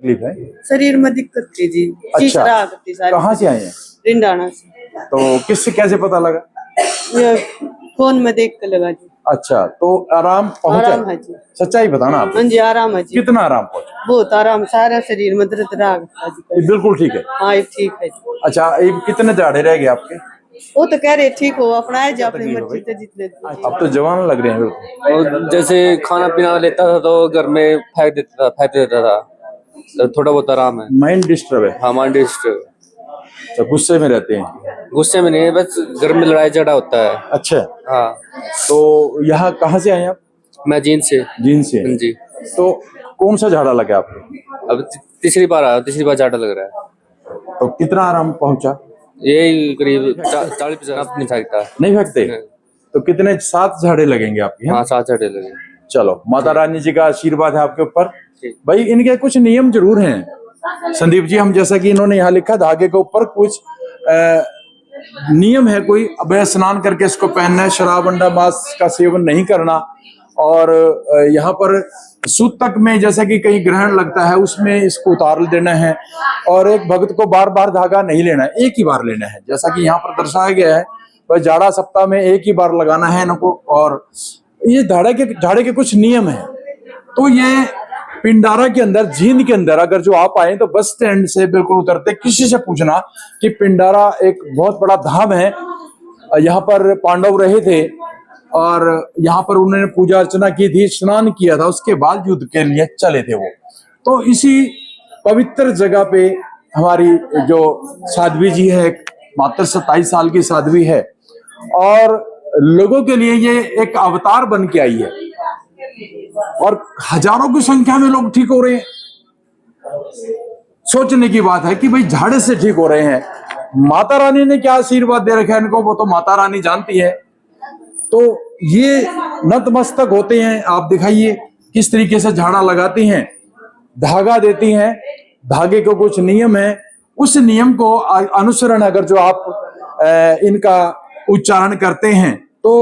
तकलीफ है? शरीर में दिक्कत थी जी। अच्छा, सारी। कहाँ से आए हैं? रिंडाना से। तो किससे कैसे पता लगा? ये फोन में देख कर लगा जी। अच्छा, तो आराम पहुंचा? आराम है जी। सच्चाई बताना आप। हाँ जी, आराम है जी। कितना आराम पहुंचा? बहुत आराम, सारा शरीर में दर्द रहा जी। ये बिल्कुल ठीक है? हाँ, ये ठीक है जी। अच्छा, ये कितने झाड़े रह गए आपके? वो तो कह रहे ठीक हो, अपना जो अपनी मर्जी से जितने। अब तो जवान लग रहे हैं बिल्कुल। और जैसे खाना पीना लेता था तो घर में फेंक देता था तो थोड़ा बहुत आराम है। माइंड डिस्टर्ब है? हाँ, माइंड डिस्टर्ब। तो गुस्से में रहते हैं? गुस्से में नहीं है, बस घर में लड़ाई झगड़ा होता है। अच्छा, हाँ। तो यहाँ कहाँ से आए आप? मैं जींद से। जींद से? जी। तो कौन सा झाड़ा लगा आपको? अब तीसरी बार आया, तीसरी बार झाड़ा लग रहा है। तो कितना आराम पहुंचा? यही करीब 40-50 नहीं फेंकता। नहीं फेंकते? तो कितने 7 झाड़े लगेंगे आपके? हाँ, 7 झाड़े लगे। चलो, माता रानी जी का आशीर्वाद है आपके ऊपर। भाई, इनके कुछ नियम जरूर हैं संदीप जी। हम जैसा कि इन्होंने यहाँ लिखा, धागे के ऊपर कुछ नियम है। कोई अब स्नान करके इसको पहनना है, शराब अंडा मांस का सेवन नहीं करना, और यहाँ पर सूतक में जैसा कि कहीं ग्रहण लगता है उसमें इसको उतार देना है, और एक भक्त को बार बार धागा नहीं लेना है, एक ही बार लेना है जैसा कि यहाँ पर दर्शाया गया है। वह जाड़ा सप्ताह में एक ही बार लगाना है इनको। और ये झाड़े के कुछ नियम है। तो ये पिंडारा के अंदर, जींद के अंदर अगर जो आप आए तो बस स्टैंड से बिल्कुल उतरते किसी से पूछना कि पिंडारा एक बहुत बड़ा धाम है। यहाँ पर पांडव रहे थे और यहाँ पर उन्होंने पूजा अर्चना की थी, स्नान किया था, उसके बाद युद्ध के लिए चले थे वो। तो इसी पवित्र जगह पे हमारी जो साध्वी जी है, मात्र 27 साल की साध्वी है, और लोगों के लिए ये एक अवतार बन के आई है, और हजारों की संख्या में लोग ठीक हो रहे हैं। सोचने की बात है कि भाई झाड़े से ठीक हो रहे हैं। माता रानी ने क्या आशीर्वाद दे रखा है इनको, वो तो माता रानी जानती है। तो ये नतमस्तक होते हैं। आप दिखाइए किस तरीके से झाड़ा लगाती हैं, धागा देती हैं। धागे को कुछ नियम है, उस नियम को अनुसरण अगर जो आप इनका उच्चारण करते हैं तो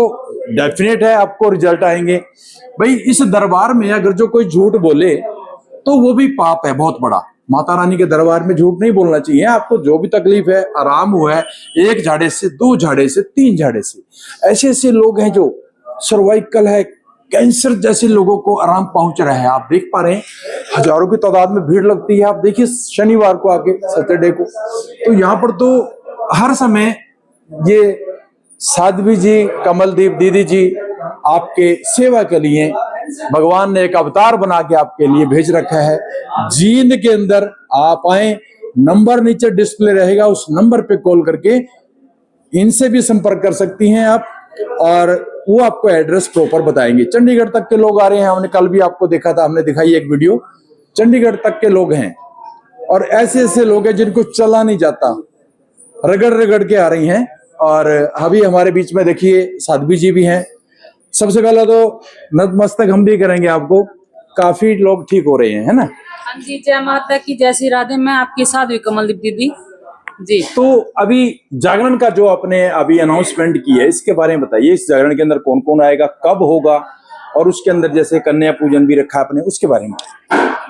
डेफिनेट है आपको रिजल्ट आएंगे। भाई, इस दरबार में अगर जो कोई झूठ बोले तो वो भी पाप है बहुत बड़ा। माता रानी के दरबार में झूठ नहीं बोलना चाहिए। आपको जो भी तकलीफ है, आराम हुआ है, 1 झाड़े से, 2 झाड़े से, 3 झाड़े से, ऐसे ऐसे लोग हैं जो सर्वाइकल है, कैंसर जैसे लोगों को आराम पहुंच रहा है। आप देख पा रहे हैं हजारों की तादाद में भीड़ लगती है। आप देखिए शनिवार को आके, सैटरडे को, तो यहाँ पर तो हर समय ये साध्वी जी, कमलदीप दीदी जी आपके सेवा के लिए भगवान ने एक अवतार बना के आपके लिए भेज रखा है। जींद के अंदर आप आए, नंबर नीचे डिस्प्ले रहेगा, उस नंबर पे कॉल करके इनसे भी संपर्क कर सकती हैं आप, और वो आपको एड्रेस प्रॉपर बताएंगे। चंडीगढ़ तक के लोग आ रहे हैं। हमने कल भी आपको देखा था, हमने दिखाई एक वीडियो, चंडीगढ़ तक के लोग हैं। और ऐसे ऐसे लोग हैं जिनको चला नहीं जाता, रगड़ रगड़ के आ रही हैं। और अभी हमारे बीच में देखिए साध्वी जी भी हैं। सबसे पहला तो नतमस्तक हम भी करेंगे आपको। काफी लोग ठीक हो रहे हैं, है ना? हाँ जी, जय माता की, जय श्री राधे। मैं आपकी साध्वी कमलदीप दीदी जी। तो अभी जागरण का जो आपने अभी अनाउंसमेंट की है, इसके बारे में बताइए। इस जागरण के अंदर कौन कौन आएगा, कब होगा, और उसके अंदर जैसे कन्या पूजन भी रखा आपने, उसके बारे में।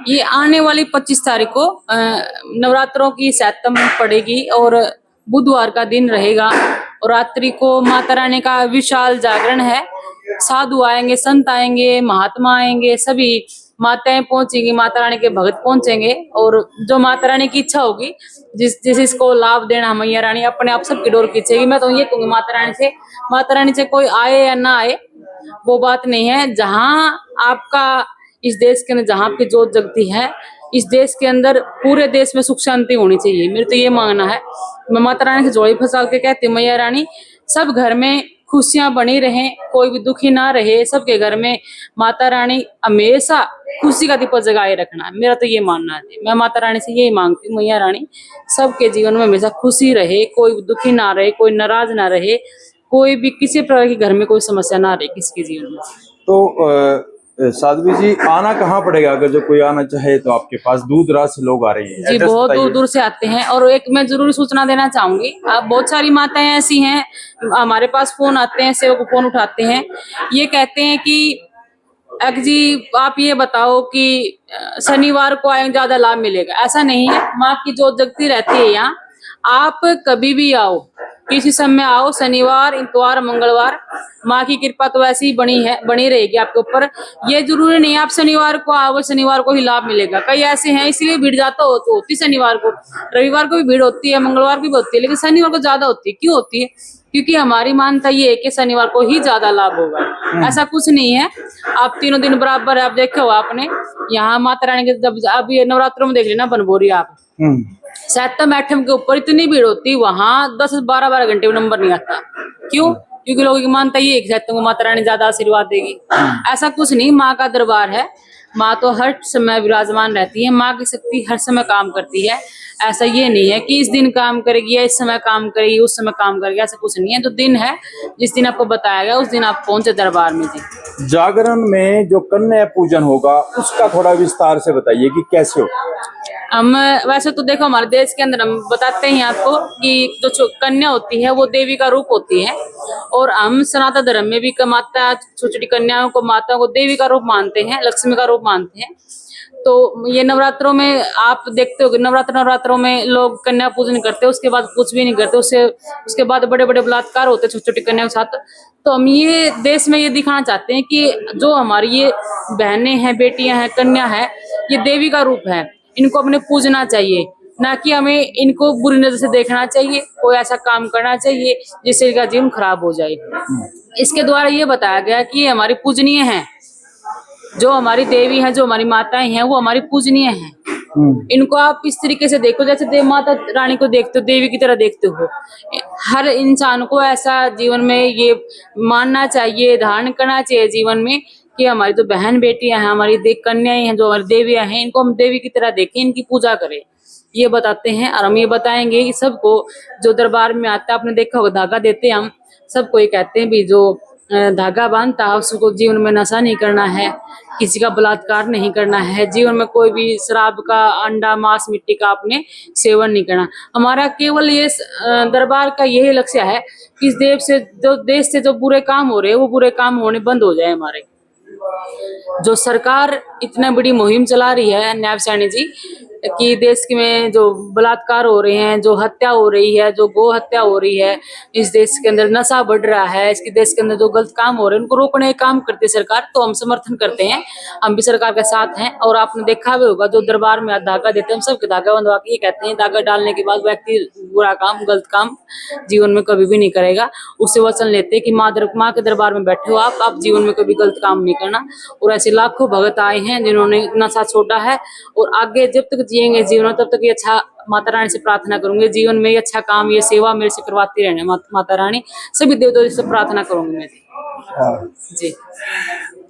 ये आने वाली 25 तारीख को नवरात्रों की 7वीं पड़ेगी और बुधवार का दिन रहेगा, और रात्रि को माता रानी का विशाल जागरण है। साधु आएंगे, संत आएंगे, महात्मा आएंगे, सभी माताएं पहुंचेंगी, माता रानी के भक्त पहुंचेंगे, और जो माता रानी की इच्छा होगी, जिस इसको लाभ देना, मैया रानी अपने आप सबकी डोर खींचेगी। मैं तो ये कहूंगी माता रानी से कोई आए या ना आए वो बात नहीं है। जहां आपका इस देश के अंदर, जहां आपकी जोत जगती है, इस देश के अंदर, पूरे देश में सुख शांति होनी चाहिए। मेरे तो ये मानना है। मैं माता रानी से जोड़ी फंसा के कहती हूँ, मैया रानी सब घर में खुशियां बनी रहें, कोई भी दुखी ना रहे, सबके घर में माता रानी हमेशा खुशी का दीपक जगाए रखना। मेरा तो ये मानना है। मैं माता रानी से यही मांगती हूँ, मैया रानी सबके जीवन में हमेशा खुशी रहे, कोई दुखी ना रहे, कोई नाराज ना रहे, कोई भी किसी प्रकार के घर में कोई समस्या ना रहे किसी के जीवन में। तो साध्वी जी, आना कहाँ पड़ेगा अगर जो कोई आना चाहे तो? आपके पास दूर दराज से लोग आ रहे हैं जी, बहुत दूर दूर से आते हैं। और एक मैं जरूरी सूचना देना चाहूंगी, अब बहुत सारी माताएं ऐसी हैं, हमारे पास फोन आते हैं, सेवक फोन उठाते हैं, ये कहते हैं कि जी आप ये बताओ कि शनिवार को आए ज्यादा लाभ मिलेगा, ऐसा नहीं है। माँ की जोत जगती रहती है यहाँ, आप कभी भी आओ, किसी समय आओ, शनिवार इतवार मंगलवार, माँ की कृपा तो ऐसी ही बनी रहेगी आपके ऊपर। ये जरूरी नहीं है आप शनिवार को आओ शनिवार को ही लाभ मिलेगा, कई ऐसे हैं इसलिए भीड़ ज्यादा होती शनिवार को, रविवार को भी भीड़ होती है, मंगलवार को भी होती है, लेकिन शनिवार को ज्यादा होती है। क्यों होती है? क्योंकि हमारी मान्यता ये है कि शनिवार को ही ज्यादा लाभ होगा, ऐसा कुछ नहीं है। आप तीनों दिन बराबर है, आप देखे हो आपने यहाँ माता रानी के जब अब ये नवरात्रों में देख लेना बनभोरी आप, 7वें 8वें के ऊपर इतनी भीड़ होती, वहां 10-12 घंटे में नंबर नहीं आता। क्यों? क्योंकि लोगों की मानता ये है कि माता रानी ज्यादा आशीर्वाद देगी। ऐसा कुछ नहीं, माँ का दरबार है, माँ तो हर समय विराजमान रहती है, माँ की शक्ति हर समय काम करती है। ऐसा ये नहीं है कि इस दिन काम करेगी या इस समय काम करेगी उस समय काम करेगी, ऐसा कुछ नहीं है। तो दिन है जिस दिन आपको बताया गया उस दिन आप पहुंचे दरबार में। जी जागरण में जो कन्या पूजन होगा उसका थोड़ा विस्तार से बताइए कि कैसे हो। हम वैसे तो देखो हमारे देश के अंदर हम बताते हैं आपको कि जो कन्या होती है वो देवी का रूप होती है, और हम सनातन धर्म में भी माता छोटी कन्याओं को माता को देवी का रूप मानते हैं, लक्ष्मी का रूप मानते हैं। तो ये नवरात्रों में आप देखते हो नवरात्रों में लोग कन्या पूजन करते हैं, उसके बाद कुछ भी नहीं करते, उसके बाद बड़े बड़े बलात्कार होते हैं छोटी छोटी कन्याओं के साथ। तो हम ये देश में ये दिखाना चाहते हैं कि जो हमारी ये बहनें हैं, बेटियां हैं, कन्या है, ये देवी का रूप है, इनको अपने पूजना चाहिए, ना कि हमें इनको बुरी नजर से देखना चाहिए, कोई ऐसा काम करना चाहिए जिससे इनका जीवन खराब हो जाए। इसके द्वारा ये बताया गया कि ये हमारी पूजनीय है, जो हमारी देवी हैं, जो हमारी माताएं हैं, वो हमारी पूजनीय हैं। इनको आप इस तरीके से देखो जैसे देव माता रानी को देखते हो, देवी की तरह देखते हो। हर इंसान को ऐसा जीवन में ये मानना चाहिए, धारण करना चाहिए जीवन में कि हमारी जो बहन बेटियां हैं, हमारी कन्याएं हैं, जो हमारी देवियां हैं, इनको हम देवी की तरह देखें, इनकी पूजा करें, ये बताते हैं। और हम ये बताएंगे कि सबको जो दरबार में आता है, आपने देखा होगा धागा देते हैं, हम सबको ये कहते हैं भी जो धागा बांधता है उसको जीवन में नशा नहीं करना है, किसी का बलात्कार नहीं करना है, जीवन में कोई भी शराब का, अंडा, मांस, मिट्टी का आपने सेवन नहीं करना। हमारा केवल ये दरबार का यही लक्ष्य है कि इस देश से जो बुरे काम हो रहे हैं वो बुरे काम होने बंद हो जाए। हमारे जो सरकार इतना बड़ी मुहिम चला रही है नायब सैनी जी कि देश में जो बलात्कार हो रहे हैं, जो हत्या हो रही है, जो गो हत्या हो रही है, इस देश के अंदर नशा बढ़ रहा है, इसके देश के अंदर जो गलत काम हो रहे हैं उनको रोकने का काम करती है सरकार, तो हम समर्थन करते हैं, हम भी सरकार के साथ हैं। और आपने देखा भी होगा जो दरबार में धागा देते हैं, हम सबके धागा बंधवा के ये कहते हैं धागा डालने के बाद व्यक्ति बुरा काम, गलत काम जीवन में कभी भी नहीं करेगा। उससे वचन लेते हैं कि माँ के दरबार में बैठे हो आप जीवन में कभी गलत काम नहीं करना। और ऐसे लाखों भगत आए हैं जिन्होंने नशा छोड़ा है, और आगे जब तक जिएंगे जीवन में तब तक ये अच्छा माता रानी से प्रार्थना करूंगी, जीवन में ये अच्छा काम, ये सेवा मेरे से करवाती रहने माता रानी, सभी देवताओं से प्रार्थना करूंगी मैं जी।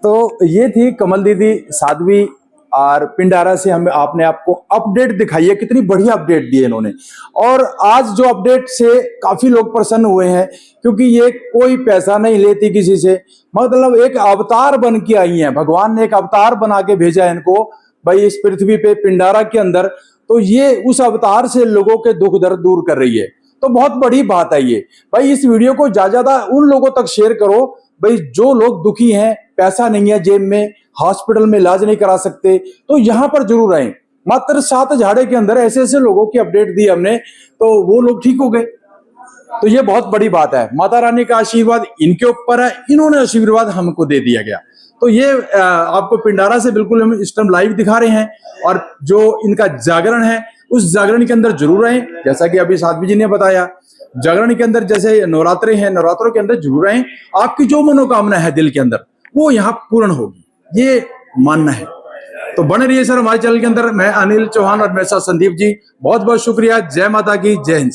तो ये थी कमल दीदी साध्वी और पिंडारा से हमें आपने आपको अपडेट दिखाई है, कितनी बढ़िया अपडेट दी है इन्होंने। और आज जो अपडेट से काफी लोग प्रसन्न हुए हैं, क्योंकि ये कोई पैसा नहीं लेती किसी से, मतलब एक अवतार बन के आई हैं, भगवान ने एक अवतार बना के भेजा है इनको भाई इस पृथ्वी पे पिंडारा के अंदर, तो ये उस अवतार से लोगों के दुख दर्द दूर कर रही है। तो बहुत बड़ी बात है ये भाई। इस वीडियो को ज्यादा उन लोगों तक शेयर करो भाई जो लोग दुखी हैं, पैसा नहीं है जेब में, हॉस्पिटल में इलाज नहीं करा सकते, तो यहां पर जरूर आए। मात्र 7 झाड़े के अंदर ऐसे ऐसे लोगों की अपडेट दी हमने, तो वो लोग ठीक हो गए। तो ये बहुत बड़ी बात है, माता रानी का आशीर्वाद इनके ऊपर है, इन्होंने आशीर्वाद हमको दे दिया गया। तो ये आपको पिंडारा से बिल्कुल हम इस टाइम लाइव दिखा रहे हैं, और जो इनका जागरण है उस जागरण के अंदर जरूर रहें, जैसा कि अभी साध्वी जी ने बताया। जागरण के अंदर जैसे नवरात्रे हैं, नवरात्रों के अंदर जरूर रहें, आपकी जो मनोकामना है दिल के अंदर वो यहाँ पूर्ण होगी, ये मानना है। तो बने रहिए सर हमारे चैनल के अंदर। मैं अनिल चौहान और मेरे साथ संदीप जी, बहुत बहुत शुक्रिया। जय माता की, जय हिंद।